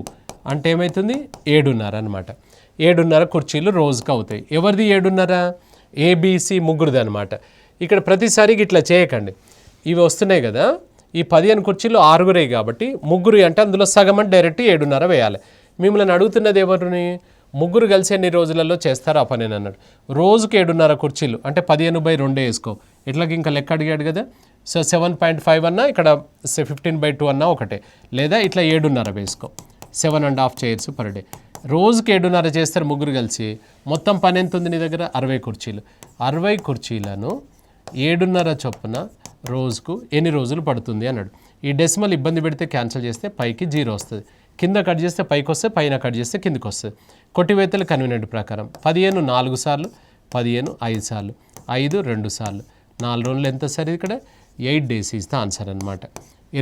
అంటే ఏమవుతుంది? 7.5 అనమాట. 7.5 కుర్చీలు రోజుకి అవుతాయి. ఎవరిది 7.5? ABC ముగ్గురిది అనమాట. ఇక్కడ ప్రతిసారి ఇట్లా చేయకండి, ఇవి వస్తున్నాయి కదా, ఈ 15 కుర్చీలు 6 కాబట్టి 3 అంటే అందులో సగం అంటే డైరెక్ట్ 7.5 వేయాలి. మిమ్మల్ని అడుగుతున్నది ఎవరిని? 3 కలిసి ఎన్ని రోజులలో చేస్తారు ఆ పని అన్నాడు. రోజుకి 7.5 కుర్చీలు అంటే 15/2 వేసుకో. ఇట్లాకి ఇంకా లెక్క అడిగాడు కదా, సో 7.5 అన్నా ఇక్కడ 15/2 అన్నా ఒకటే, లేదా ఇట్లా 7.5 వేసుకో. 7.5 చైర్స్ పర్ డే. రోజుకి 7.5 చేస్తారు 3 కలిసి. మొత్తం పని ఎంత ఉంది నీ దగ్గర? 60 కుర్చీలు. 60 కుర్చీలను 7.5 చొప్పున రోజుకు ఎన్ని రోజులు పడుతుంది అన్నాడు. ఈ డెసిమల్ ఇబ్బంది పెడితే క్యాన్సిల్ చేస్తే పైకి 0 వస్తుంది, కింద కట్ చేస్తే పైకి వస్తే, పైన కట్ చేస్తే కిందికి వస్తుంది. కొట్టివేతలు కన్వీనియంట్ ప్రకారం 15 4 సార్లు, 15 5 సార్లు, 5 2 సార్లు, 4 రోజులు ఎంత సార్? ఇక్కడ 8 days ఈజ్ ద ఆన్సర్ అనమాట.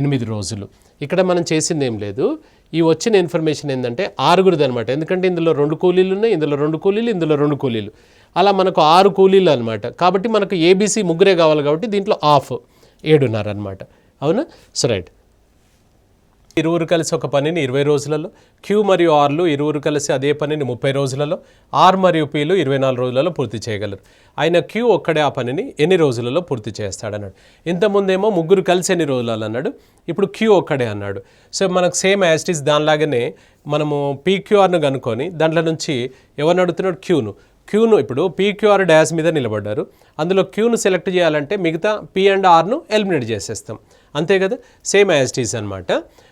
8 రోజులు. ఇక్కడ మనం చేసింది ఏం లేదు, ఈ వచ్చిన ఇన్ఫర్మేషన్ ఏంటంటే 6 అనమాట. ఎందుకంటే ఇందులో 2 కూలీలు ఉన్నాయి, ఇందులో 2 కూలీలు, ఇందులో 2 కూలీలు, అలా మనకు 6 కూలీలు అనమాట. కాబట్టి మనకు ABC 3 కావాలి కాబట్టి దీంట్లో హాఫ్ 7.5 అనమాట. అవునా? So right. ఇరువురు కలిసి ఒక పనిని 20 రోజులలో, Q మరియు Rలు ఇరువురు కలిసి అదే పనిని 30 రోజులలో, R మరియు Pలు 24 రోజులలో పూర్తి చేయగలరు. ఆయన Q ఒక్కడే ఆ పనిని ఎన్ని రోజులలో పూర్తి చేస్తాడన్నాడు. ఇంతకుముందేమో 3 కలిసి ఎన్ని రోజులలో అన్నాడు, ఇప్పుడు Q ఒక్కడే అన్నాడు. సో మనకు సేమ్ యాజ్ ఇట్ ఈస్ దానిలాగానే మనము PQRను కనుక్కొని దాంట్లో నుంచి ఎవరిని అడుగుతున్నాడు? క్యూను ఇప్పుడు PQR డాష్ మీద నిలబడ్డారు, అందులో Qను సెలెక్ట్ చేయాలంటే మిగతా P అండ్ Rను ఎలిమినేట్ చేసేస్తాం, అంతే కదా, సేమ్ యాజ్ ఇట్ ఈస్ అనమాట.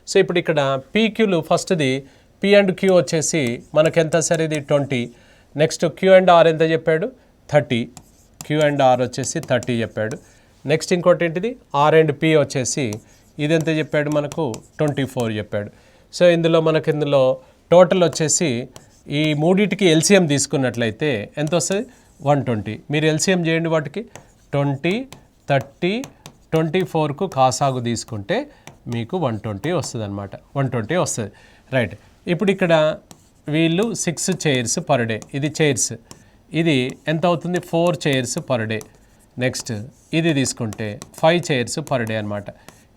సో ఇప్పుడు ఇక్కడ PQలు ఫస్ట్ది P అండ్ Q వచ్చేసి మనకెంత సరే ఇది 20, నెక్స్ట్ Q అండ్ R ఎంత చెప్పాడు? 30, Q అండ్ R వచ్చేసి 30 చెప్పాడు. నెక్స్ట్ ఇంకోటి ఏంటిది? R అండ్ P వచ్చేసి ఇది ఎంత చెప్పాడు మనకు? 24 చెప్పాడు. సో ఇందులో టోటల్ వచ్చేసి ఈ మూడింటికి LCM తీసుకున్నట్లయితే ఎంత వస్తుంది? 120. మీరు LCM చేయండి వాటికి. 20, 30, 24కు కాసాగు తీసుకుంటే మీకు 120 వస్తుంది అనమాట. 120 వస్తుంది. రైట్. ఇప్పుడు ఇక్కడ వీళ్ళు 6 చైర్స్ పర్ డే, ఇది చైర్స్, ఇది ఎంత అవుతుంది? 4 చైర్స్ పర్ డే. నెక్స్ట్ ఇది తీసుకుంటే 5 చైర్స్ పర్ డే అనమాట.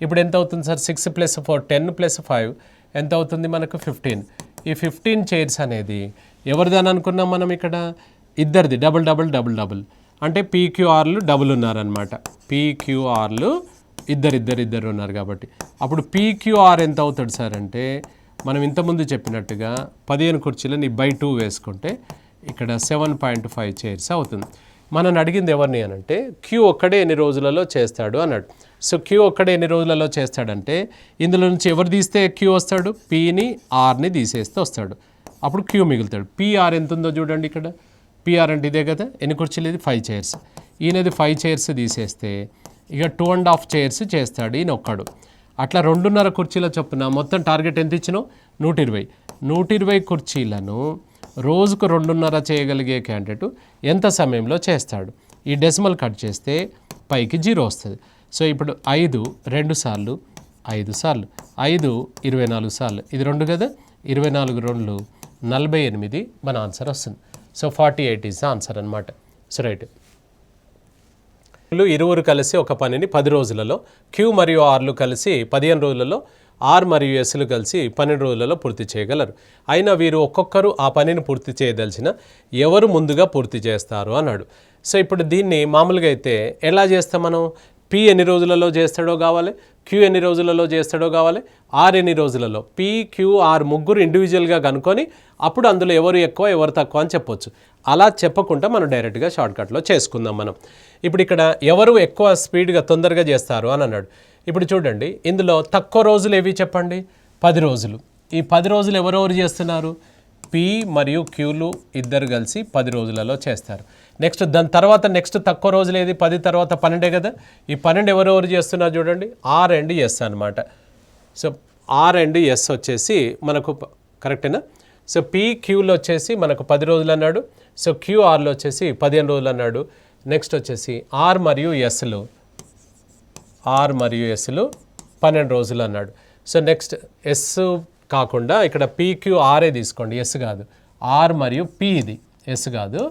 ఇప్పుడు ఎంత అవుతుంది సార్? 6 + 4 10 + 5 ఎంత అవుతుంది మనకు? 15. ఈ 15 చైర్స్ అనేది ఎవరిదని అనుకున్నాం మనం ఇక్కడ? ఇద్దరిది, డబుల్ అంటే PQRలు డబుల్ ఉన్నారనమాట. PQRలు ఇద్దరు ఉన్నారు కాబట్టి అప్పుడు PQR ఎంత అవుతాడు సార్ అంటే, మనం ఇంతకుముందు చెప్పినట్టుగా 15 కుర్చీలను 2 వేసుకుంటే ఇక్కడ 7.5 చైర్స్ అవుతుంది. మనం అడిగింది ఎవరిని అనంటే Q ఒక్కడే ఎన్ని రోజులలో చేస్తాడు అన్నాడు. సో Q ఒక్కడే ఎన్ని రోజులలో చేస్తాడంటే ఇందులో నుంచి ఎవరు తీస్తే Q వస్తాడు? Pని Rని తీసేస్తే వస్తాడు, అప్పుడు Q మిగులుతాడు. PR ఎంత ఉందో చూడండి ఇక్కడ. PR అంటే ఇదే కదా, ఎన్ని కుర్చీలు? ఇది 5 చైర్స్. ఈయనది 5 చైర్స్ తీసేస్తే ఇక 2.5 చైర్స్ చేస్తాడు ఈయన ఒక్కడు. అట్లా 2.5 కుర్చీల చొప్పున మొత్తం టార్గెట్ ఎంత ఇచ్చినావు? 120 కుర్చీలను రోజుకు 2.5 చేయగలిగే క్యాండిడేట్ ఎంత సమయంలో చేస్తాడు? ఈ డెసిమల్ కట్ చేస్తే పైకి 0 వస్తుంది. సో ఇప్పుడు 5 2 సార్లు 5 సార్లు 5 24 సార్లు, ఇది 2 కదా, 24 2 48 మన ఆన్సర్ వస్తుంది. సో 48 ఈజ్ ఆన్సర్ అనమాట. So right. ఇరువురు కలిసి ఒక పనిని 10 రోజులలో, Q మరియు Rలు కలిసి 15 రోజులలో ఆర్ మరియు ఎస్లు కలిసి 12 రోజులలో పూర్తి చేయగలరు. అయినా వీరు ఒక్కొక్కరు ఆ పనిని పూర్తి చేయదలిచిన ఎవరు ముందుగా పూర్తి చేస్తారు అన్నాడు. సో ఇప్పుడు దీన్ని మామూలుగా అయితే ఎలా చేస్తాం మనం? పి ఎన్ని రోజులలో చేస్తాడో కావాలి, క్యూ ఎన్ని రోజులలో చేస్తాడో కావాలి, ఆర్ ఎన్ని రోజులలో. పి, క్యూ, ఆర్ ముగ్గురు ఇండివిజువల్గా కనుక్కొని అప్పుడు అందులో ఎవరు ఎక్కువ ఎవరు తక్కువ అని చెప్పొచ్చు. అలా చెప్పకుండా మనం డైరెక్ట్గా షార్ట్కట్లో చేసుకుందాం మనం. ఇప్పుడు ఇక్కడ ఎవరు ఎక్కువ స్పీడ్గా తొందరగా చేస్తారు అని అన్నాడు. ఇప్పుడు చూడండి, ఇందులో తక్కువ రోజులు ఏవి చెప్పండి? 10 రోజులు. ఈ 10 రోజులు ఎవరెవరు చేస్తున్నారు? పి మరియు క్యూలు ఇద్దరు కలిసి 10 రోజులలో చేస్తారు. నెక్స్ట్ దాని తర్వాత నెక్స్ట్ తక్కువ రోజులు ఏది? 10 తర్వాత 12 కదా. ఈ 12 ఎవరెవరు చేస్తున్నారు చూడండి, ఆర్ అండ్ ఎస్ అనమాట. సో ఆర్ అండ్ ఎస్ వచ్చేసి మనకు కరెక్టేనా? సో పి క్యూలో వచ్చేసి మనకు 10 రోజులు అన్నాడు. సో క్యూఆర్లో వచ్చేసి 15 రోజులు అన్నాడు. నెక్స్ట్ వచ్చేసి ఆర్ మరియు ఎస్లు 12 రోజులు అన్నాడు. సో నెక్స్ట్ ఎస్ కాకుండా ఇక్కడ పీక్యూఆర్ఏ తీసుకోండి, ఎస్ కాదు, ఆర్ మరియు పి. ఇది ఎస్ కాదు,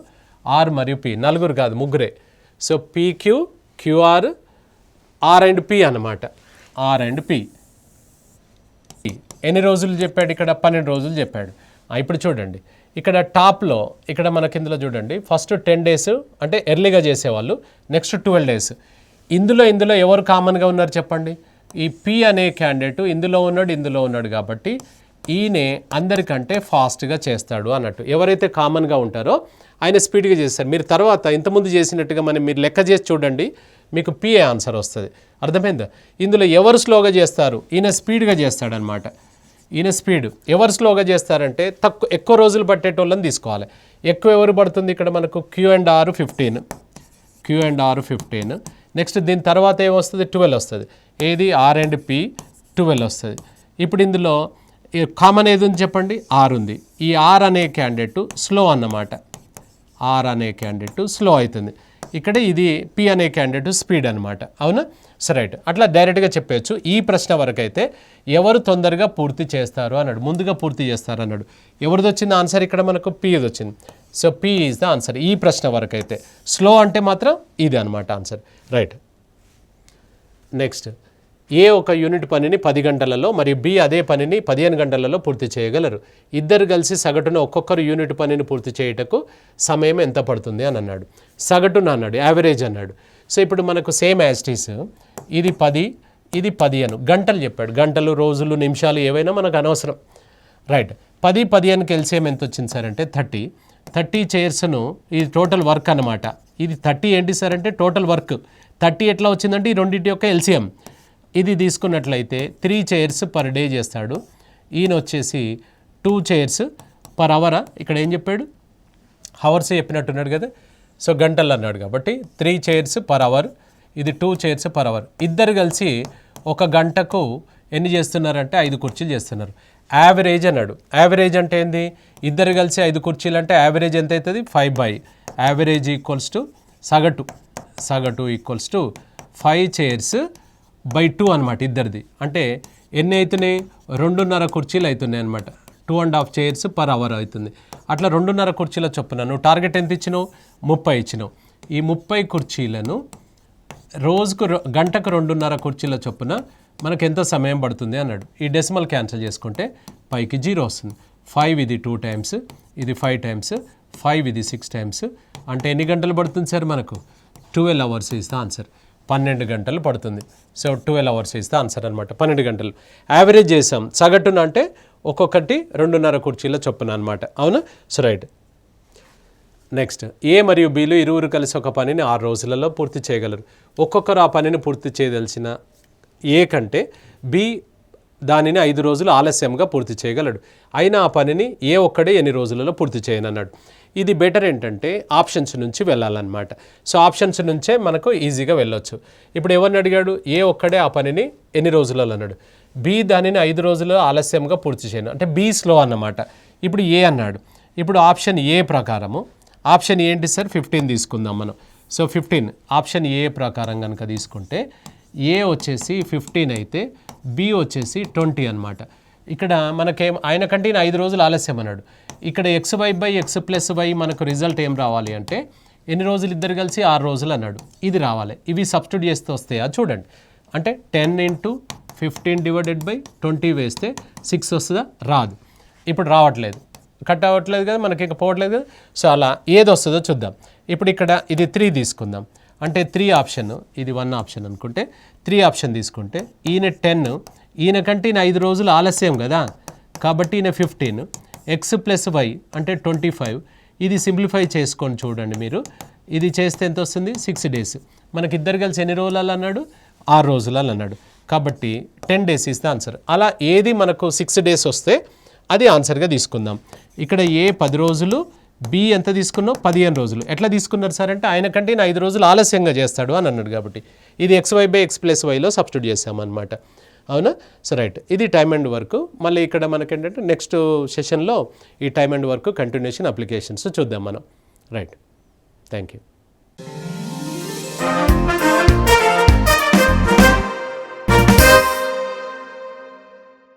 ఆర్ మరియు పి. నలుగురు కాదు, ముగ్గురే. So PQ, QR, R and P అన్నమాట. ఆర్ అండ్ పి ఎన్ని రోజులు చెప్పాడు? ఇక్కడ 12 రోజులు చెప్పాడు. ఇప్పుడు చూడండి, ఇక్కడ టాప్లో ఇక్కడ మనకి ఇందులో చూడండి, ఫస్ట్ 10 డేస్ అంటే ఎర్లీగా చేసేవాళ్ళు, నెక్స్ట్ 12 డేస్. ఇందులో ఎవరు కామన్గా ఉన్నారు చెప్పండి? ఈ పి అనే క్యాండిడేట్ ఇందులో ఉన్నాడు కాబట్టి ఈయనే అందరికంటే ఫాస్ట్గా చేస్తాడు అన్నట్టు. ఎవరైతే కామన్గా ఉంటారో ఆయన స్పీడ్గా చేస్తారు. మీరు తర్వాత ఇంతకుముందు చేసినట్టుగా మీరు లెక్క చేసి చూడండి, మీకు పిఏ ఆన్సర్ వస్తుంది. అర్థమైందా? ఇందులో ఎవరు స్లోగా చేస్తారు? ఈయన స్పీడ్గా చేస్తాడనమాట. ఈయన స్పీడ్. ఎవరు స్లోగా చేస్తారంటే ఎక్కువ రోజులు పట్టేటోళ్ళని తీసుకోవాలి. ఎక్కువ ఎవరు పడుతుంది ఇక్కడ మనకు? Q and are 15. నెక్స్ట్ దీని తర్వాత ఏమొస్తుంది? 12 వస్తుంది. ఏది? ఆర్ అండ్ పి 12 వస్తుంది. ఇప్పుడు ఇందులో కామన్ ఏది ఉంది చెప్పండి? ఆర్ ఉంది. ఈ ఆర్ అనే క్యాండిడేట్ స్లో అన్నమాట. ఆర్ అనే క్యాండిడేట్ స్లో అవుతుంది. ఇక్కడ ఇది పి అనే క్యాండిడేట్ స్పీడ్ అనమాట. అవునా? సరే, రైట్. అట్లా డైరెక్ట్గా చెప్పచ్చు. ఈ ప్రశ్న వరకు అయితే ఎవరు తొందరగా పూర్తి చేస్తారు అన్నాడు, ముందుగా పూర్తి చేస్తారు అన్నాడు. ఎవరిది వచ్చింది ఆన్సర్? ఇక్కడ మనకు పిది వచ్చింది. So P is the answer ఈ ప్రశ్న వరకు అయితే. స్లో అంటే మాత్రం ఇది అనమాట ఆన్సర్. రైట్. నెక్స్ట్, ఏ ఒక యూనిట్ పనిని 10 గంటలలో మరియు బి అదే పనిని 15 గంటలలో పూర్తి చేయగలరు. ఇద్దరు కలిసి సగటున ఒక్కొక్కరు యూనిట్ పనిని పూర్తి చేయుటకు సమయం ఎంత పడుతుంది అని అన్నాడు. సగటున అన్నాడు, యావరేజ్ అన్నాడు. సో ఇప్పుడు మనకు సేమ్ యాస్టీస్, ఇది 10, ఇది 15 గంటలు చెప్పాడు. గంటలు, రోజులు, నిమిషాలు ఏవైనా మనకు అనవసరం. రైట్. 10, 15కి ఎల్సిఎం ఎంత వచ్చింది సార్ అంటే 30 చైర్స్ను, ఇది టోటల్ వర్క్ అనమాట. ఇది 30 ఏంటి సార్ అంటే టోటల్ వర్క్. 30 ఎట్లా వచ్చిందంటే ఈ రెండింటి యొక్క ఎల్సిఎం. ఇది తీసుకున్నట్లయితే 3 చైర్స్ పర్ డే చేస్తాడు. ఈయన వచ్చేసి 2 చైర్స్ పర్ అవరా? ఇక్కడ ఏం చెప్పాడు? హవర్స్ చెప్పినట్టున్నాడు కదా. సో గంటలు అన్నాడు కాబట్టి 3 చైర్స్ పర్ అవర్, ఇది 2 చైర్స్ పర్ అవర్. ఇద్దరు కలిసి ఒక గంటకు ఎన్ని చేస్తున్నారంటే 5 కుర్చీలు చేస్తున్నారు. యావరేజ్ అన్నాడు. యావరేజ్ అంటే ఏంది? ఇద్దరు కలిసి 5 కుర్చీలు అంటే యావరేజ్ ఎంత అవుతుంది? 5/. యావరేజ్ ఈక్వల్స్ టు సగటు ఈక్వల్స్ టు 5 చైర్స్ బై 2 అనమాట ఇద్దరిది. అంటే ఎన్ని అవుతున్నాయి? 2.5 కుర్చీలు అవుతున్నాయి అనమాట. 2.5 చైర్స్ పర్ అవర్ అవుతుంది. అట్లా 2.5 కుర్చీల చొప్పున నువ్వు టార్గెట్ ఎంత ఇచ్చినావు? 30 ఇచ్చినావు. ఈ 30 కుర్చీలను రోజుకు గంటకు 2.5 కుర్చీల చొప్పున మనకు ఎంత సమయం పడుతుంది అన్నాడు. ఈ డెసిమల్ క్యాన్సిల్ చేసుకుంటే పైకి 0 వస్తుంది. 5 ఇది 2 టైమ్స్, ఇది 5 టైమ్స్, 5 ఇది 6 టైమ్స్. అంటే ఎన్ని గంటలు పడుతుంది సార్ మనకు? 12 అవర్స్ ఇస్ ద ఆన్సర్. 12 గంటలు పడుతుంది. So 12 hours is the answer అనమాట. 12 గంటలు యావరేజ్ చేసాం. సగటున అంటే ఒక్కొక్కటి 2.5 కుర్చీల చొప్పున అనమాట. అవునా? So right. నెక్స్ట్, ఏ మరియు బిలు ఇరువురు కలిసి ఒక పనిని 6 రోజులలో పూర్తి చేయగలరు. ఒక్కొక్కరు ఆ పనిని పూర్తి చేయదలిచిన ఏ కంటే బి దానిని 5 రోజులు ఆలస్యంగా పూర్తి చేయగలడు. అయినా ఆ పనిని ఏ ఒక్కడే ఎన్ని రోజులలో పూర్తి చేయనన్నాడు. ఇది బెటర్ ఏంటంటే ఆప్షన్స్ నుంచి వెళ్ళాలన్నమాట. సో ఆప్షన్స్ నుంచే మనకు ఈజీగా వెళ్ళొచ్చు. ఇప్పుడు ఎవరిని అడిగాడు? ఏ ఒక్కడే ఆ పనిని ఎన్ని రోజులలో అన్నాడు. బి దానిని 5 రోజులు ఆలస్యంగా పూర్తి చేయను అంటే బి స్లో అన్నమాట. ఇప్పుడు ఏ అన్నాడు. ఇప్పుడు ఆప్షన్ ఏ ప్రకారము, ఆప్షన్ ఏంటి సార్? 15 తీసుకుందాం మనం. సో 15 ఆప్షన్ ఏ ప్రకారం కనుక తీసుకుంటే ఏ వచ్చేసి 15 అయితే బి వచ్చేసి 20 అనమాట. ఇక్కడ మనకేం ఆయన కంటే 5 రోజులు ఆలస్యం అన్నాడు. ఇక్కడ xy/x+y మనకు రిజల్ట్ ఏం రావాలి అంటే ఎన్ని రోజులు ఇద్దరు కలిసి 6 రోజులు అన్నాడు. ఇది రావాలి. ఇవి సబ్స్టిట్యూట్ చేస్తే వస్తాయా చూడండి. అంటే 10 × 15/20 వేస్తే 6 వస్తుందా? రాదు. ఇప్పుడు రావట్లేదు, కట్ అవ్వట్లేదు కదా, మనకి ఇంకా పోవట్లేదు కదా. సో అలా ఏది వస్తుందో చూద్దాం. ఇప్పుడు ఇక్కడ ఇది 3 తీసుకుందాం. అంటే 3 ఆప్షన్, ఇది 1 ఆప్షన్ అనుకుంటే 3 ఆప్షన్ తీసుకుంటే ఈయన 10, ఈయన కంటే ఈయన 5 రోజులు ఆలస్యం కదా, కాబట్టి ఈయన 15, x + y అంటే 25. ఇది సింప్లిఫై చేసుకొని చూడండి మీరు. ఇది చేస్తే ఎంత వస్తుంది? 6 days. మనకి ఇద్దరు కలిసి ఎన్ని రోజులు అన్నాడు? 6 రోజులు అన్నాడు. కాబట్టి 10 days ఇస్ ద ఆన్సర్. అలా ఏది మనకు 6 days వస్తే అది ఆన్సర్గా తీసుకుందాం. ఇక్కడ ఏ 10 రోజులు, బి ఎంత తీసుకున్నావు? 15 రోజులు. ఎట్లా తీసుకున్నారు సార్ అంటే ఆయన కంటే 5 రోజులు ఆలస్యంగా చేస్తాడు అని అన్నాడు. కాబట్టి ఇది xy/x + yలో సబ్స్టిట్యూట్ చేసామన్నమాట. అవునా? సో రైట్, ఇది టైమ్ అండ్ వర్క్. మళ్ళీ ఇక్కడ మనకేంటంటే నెక్స్ట్ సెషన్లో ఈ time and work continuation applications చూద్దాం మనం. Right, thank you.